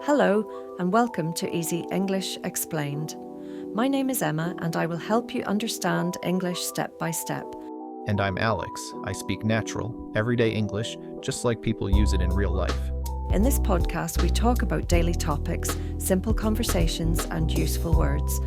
Hello, and welcome to Easy English Explained. My name is Emma, and I will help you understand English step by step. And I'm Alex. I speak natural, everyday English, just like people use it in real life. In this podcast, we talk about daily topics, simple conversations, and useful words.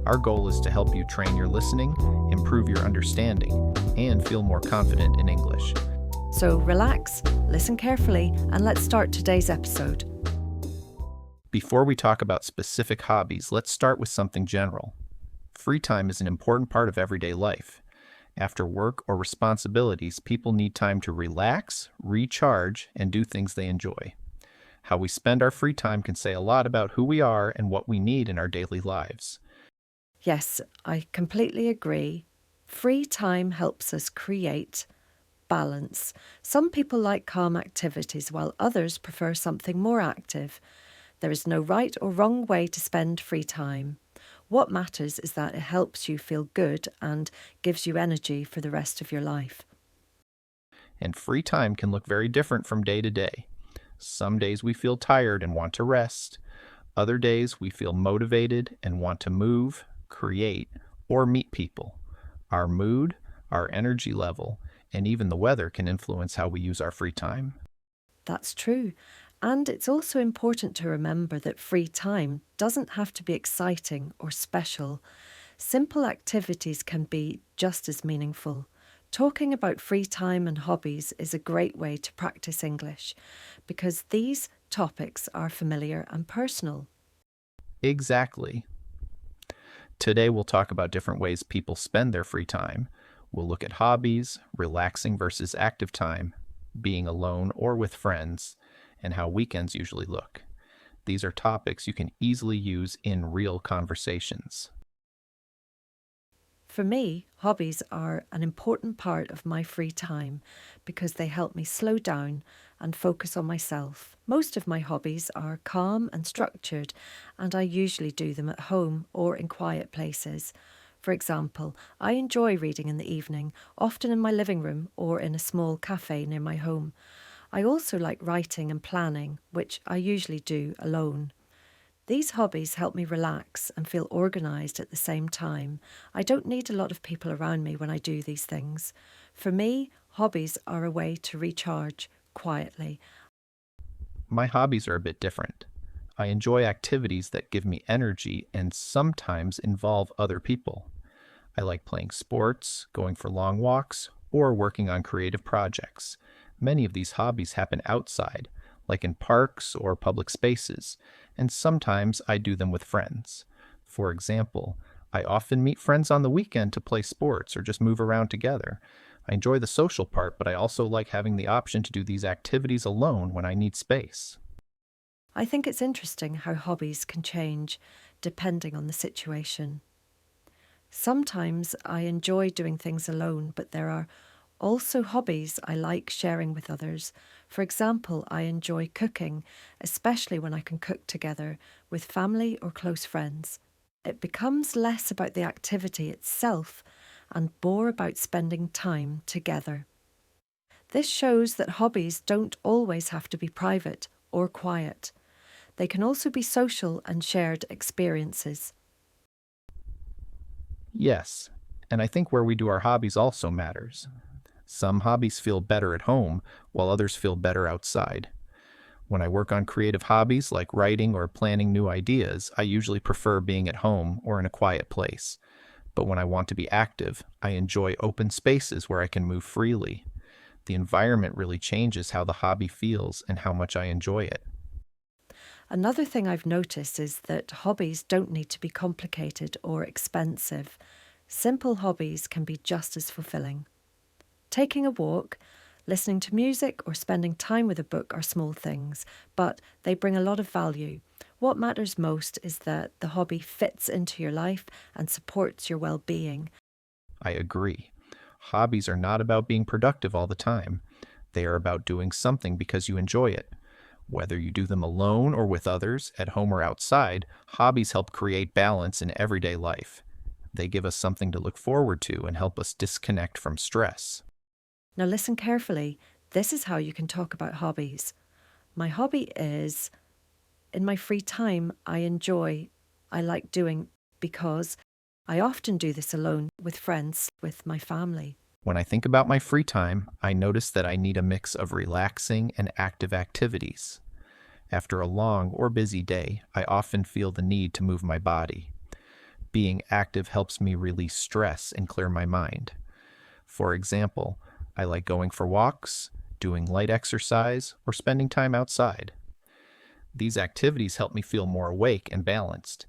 Our goal is to help you train your listening, improve your understanding, and feel more confident in English. So relax, listen carefully, and let's start today's episode. Before we talk about specific hobbies, let's start with something general. Free time is an important part of everyday life. After work or responsibilities, people need time to relax, recharge, and do things they enjoy. How we spend our free time can say a lot about who we are and what we need in our daily lives. Yes, I completely agree. Free time helps us create balance. Some people like calm activities, while others prefer something more active. There is no right or wrong way to spend free time. What matters is that it helps you feel good and gives you energy for the rest of your life. And free time can look very different from day to day. Some days we feel tired and want to rest. Other days we feel motivated and want to move, create, or meet people. Our mood, our energy level, and even the weather can influence how we use our free time. That's true. And it's also important to remember that free time doesn't have to be exciting or special. Simple activities can be just as meaningful. Talking about free time and hobbies is a great way to practice English because these topics are familiar and personal. Exactly. Today we'll talk about different ways people spend their free time. We'll look at hobbies, relaxing versus active time, being alone or with friends, and how weekends usually look. These are topics you can easily use in real conversations. For me, hobbies are an important part of my free time because they help me slow down and focus on myself. Most of my hobbies are calm and structured, and I usually do them at home or in quiet places. For example, I enjoy reading in the evening, often in my living room or in a small cafe near my home. I also like writing and planning, which I usually do alone. These hobbies help me relax and feel organised at the same time. I don't need a lot of people around me when I do these things. For me, hobbies are a way to recharge quietly. My hobbies are a bit different. I enjoy activities that give me energy and sometimes involve other people. I like playing sports, going for long walks, or working on creative projects. Many of these hobbies happen outside, like in parks or public spaces, and sometimes I do them with friends. For example, I often meet friends on the weekend to play sports or just move around together. I enjoy the social part, but I also like having the option to do these activities alone when I need space. I think it's interesting how hobbies can change depending on the situation. Sometimes I enjoy doing things alone, but there are also hobbies I like sharing with others. For example, I enjoy cooking, especially when I can cook together with family or close friends. It becomes less about the activity itself and more about spending time together. This shows that hobbies don't always have to be private or quiet. They can also be social and shared experiences. Yes, and I think where we do our hobbies also matters. Some hobbies feel better at home, while others feel better outside. When I work on creative hobbies like writing or planning new ideas, I usually prefer being at home or in a quiet place. But when I want to be active, I enjoy open spaces where I can move freely. The environment really changes how the hobby feels and how much I enjoy it. Another thing I've noticed is that hobbies don't need to be complicated or expensive. Simple hobbies can be just as fulfilling. Taking a walk, listening to music, or spending time with a book are small things, but they bring a lot of value. What matters most is that the hobby fits into your life and supports your well-being. I agree. Hobbies are not about being productive all the time. They are about doing something because you enjoy it. Whether you do them alone or with others, at home or outside, hobbies help create balance in everyday life. They give us something to look forward to and help us disconnect from stress. Now listen carefully. This is how you can talk about hobbies. My hobby is in my free time, I like doing because I often do this alone with friends, with my family. When I think about my free time, I notice that I need a mix of relaxing and active activities. After a long or busy day, I often feel the need to move my body. Being active helps me release stress and clear my mind. For example, I like going for walks, doing light exercise, or spending time outside. These activities help me feel more awake and balanced.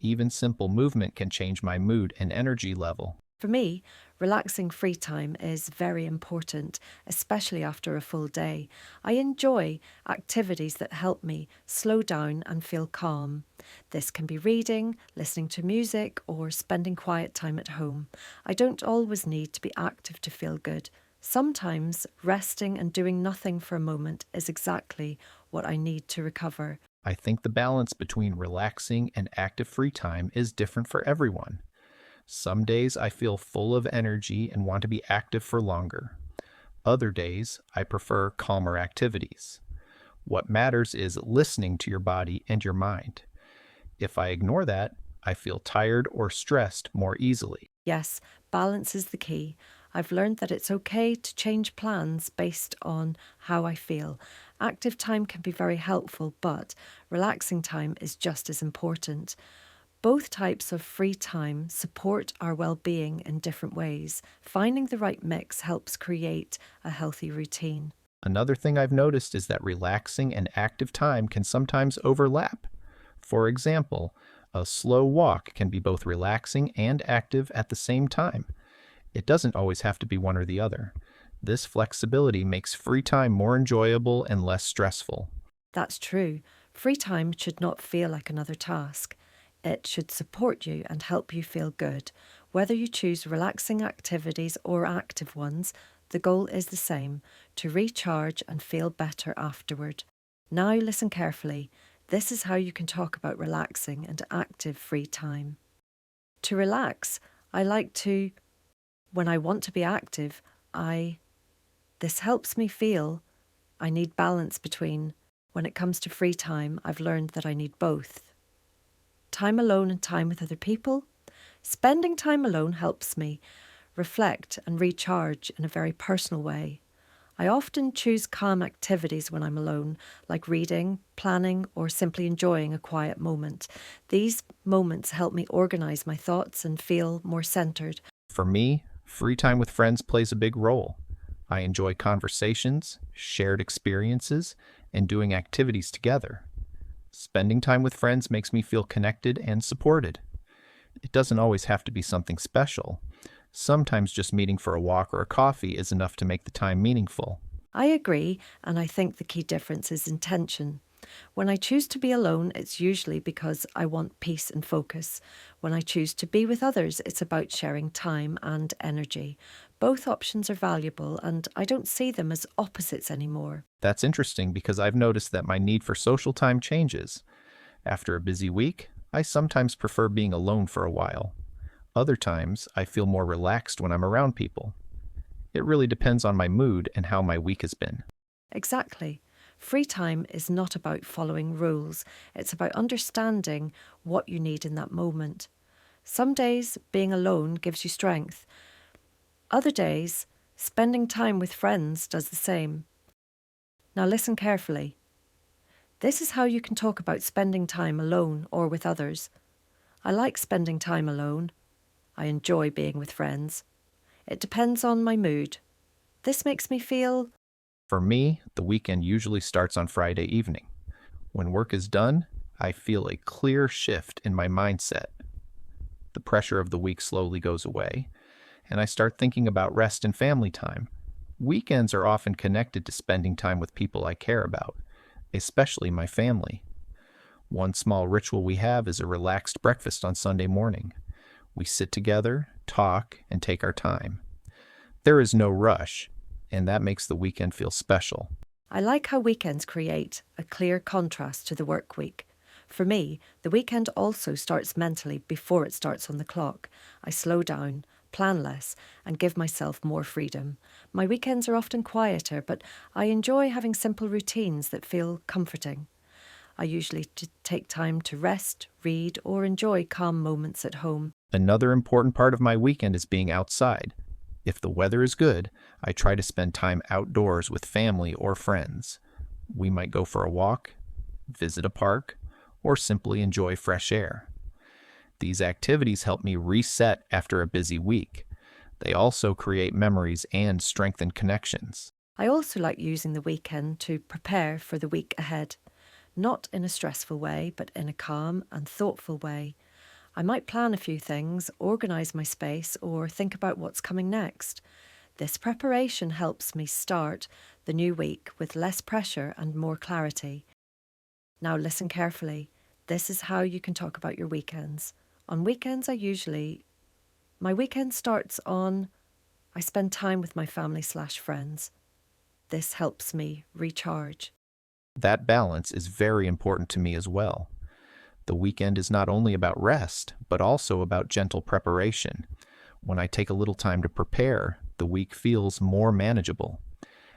Even simple movement can change my mood and energy level. For me, relaxing free time is very important, especially after a full day. I enjoy activities that help me slow down and feel calm. This can be reading, listening to music, or spending quiet time at home. I don't always need to be active to feel good. Sometimes resting and doing nothing for a moment is exactly what I need to recover. I think the balance between relaxing and active free time is different for everyone. Some days I feel full of energy and want to be active for longer. Other days I prefer calmer activities. What matters is listening to your body and your mind. If I ignore that, I feel tired or stressed more easily. Yes, balance is the key. I've learned that it's okay to change plans based on how I feel. Active time can be very helpful, but relaxing time is just as important. Both types of free time support our well-being in different ways. Finding the right mix helps create a healthy routine. Another thing I've noticed is that relaxing and active time can sometimes overlap. For example, a slow walk can be both relaxing and active at the same time. It doesn't always have to be one or the other. This flexibility makes free time more enjoyable and less stressful. That's true. Free time should not feel like another task. It should support you and help you feel good. Whether you choose relaxing activities or active ones, the goal is the same, to recharge and feel better afterward. Now listen carefully. This is how you can talk about relaxing and active free time. To relax, when I want to be active, this helps me feel I need balance between. When it comes to free time, I've learned that I need both. Time alone and time with other people. Spending time alone helps me reflect and recharge in a very personal way. I often choose calm activities when I'm alone, like reading, planning, or simply enjoying a quiet moment. These moments help me organise my thoughts and feel more centred. For me, free time with friends plays a big role. I enjoy conversations, shared experiences, and doing activities together. Spending time with friends makes me feel connected and supported. It doesn't always have to be something special. Sometimes just meeting for a walk or a coffee is enough to make the time meaningful. I agree, and I think the key difference is intention. When I choose to be alone, it's usually because I want peace and focus. When I choose to be with others, it's about sharing time and energy. Both options are valuable, and I don't see them as opposites anymore. That's interesting because I've noticed that my need for social time changes. After a busy week, I sometimes prefer being alone for a while. Other times, I feel more relaxed when I'm around people. It really depends on my mood and how my week has been. Exactly. Free time is not about following rules. It's about understanding what you need in that moment. Some days, being alone gives you strength. Other days, spending time with friends does the same. Now listen carefully. This is how you can talk about spending time alone or with others. I like spending time alone. I enjoy being with friends. It depends on my mood. This makes me feel. For me, the weekend usually starts on Friday evening. When work is done, I feel a clear shift in my mindset. The pressure of the week slowly goes away, and I start thinking about rest and family time. Weekends are often connected to spending time with people I care about, especially my family. One small ritual we have is a relaxed breakfast on Sunday morning. We sit together, talk, and take our time. There is no rush, and that makes the weekend feel special. I like how weekends create a clear contrast to the work week. For me, the weekend also starts mentally before it starts on the clock. I slow down, plan less, and give myself more freedom. My weekends are often quieter, but I enjoy having simple routines that feel comforting. I usually take time to rest, read, or enjoy calm moments at home. Another important part of my weekend is being outside. If the weather is good, I try to spend time outdoors with family or friends. We might go for a walk, visit a park, or simply enjoy fresh air. These activities help me reset after a busy week. They also create memories and strengthen connections. I also like using the weekend to prepare for the week ahead, not in a stressful way, but in a calm and thoughtful way. I might plan a few things, organise my space, or think about what's coming next. This preparation helps me start the new week with less pressure and more clarity. Now listen carefully. This is how you can talk about your weekends. On weekends, my weekend starts on, I spend time with my family/friends. This helps me recharge. That balance is very important to me as well. The weekend is not only about rest, but also about gentle preparation. When I take a little time to prepare, the week feels more manageable.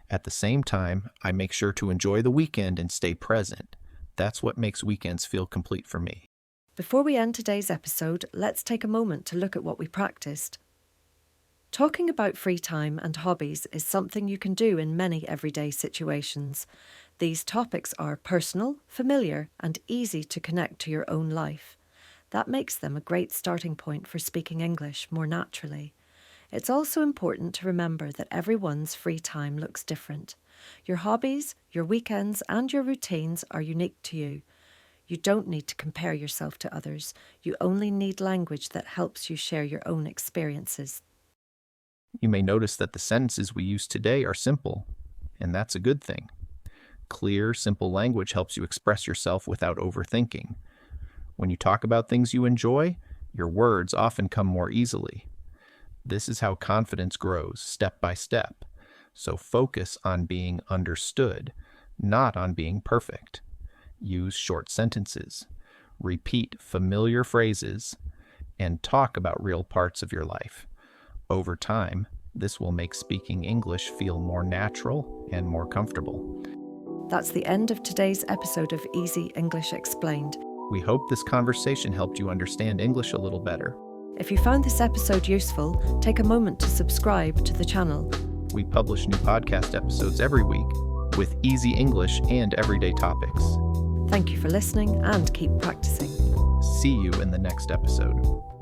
At the same time, I make sure to enjoy the weekend and stay present. That's what makes weekends feel complete for me. Before we end today's episode, let's take a moment to look at what we practiced. Talking about free time and hobbies is something you can do in many everyday situations. These topics are personal, familiar, and easy to connect to your own life. That makes them a great starting point for speaking English more naturally. It's also important to remember that everyone's free time looks different. Your hobbies, your weekends, and your routines are unique to you. You don't need to compare yourself to others. You only need language that helps you share your own experiences. You may notice that the sentences we use today are simple, and that's a good thing. Clear, simple language helps you express yourself without overthinking. When you talk about things you enjoy, your words often come more easily. This is how confidence grows, step by step. So focus on being understood, not on being perfect. Use short sentences, repeat familiar phrases, and talk about real parts of your life. Over time, this will make speaking English feel more natural and more comfortable. That's the end of today's episode of Easy English Explained. We hope this conversation helped you understand English a little better. If you found this episode useful, take a moment to subscribe to the channel. We publish new podcast episodes every week with easy English and everyday topics. Thank you for listening and keep practicing. See you in the next episode.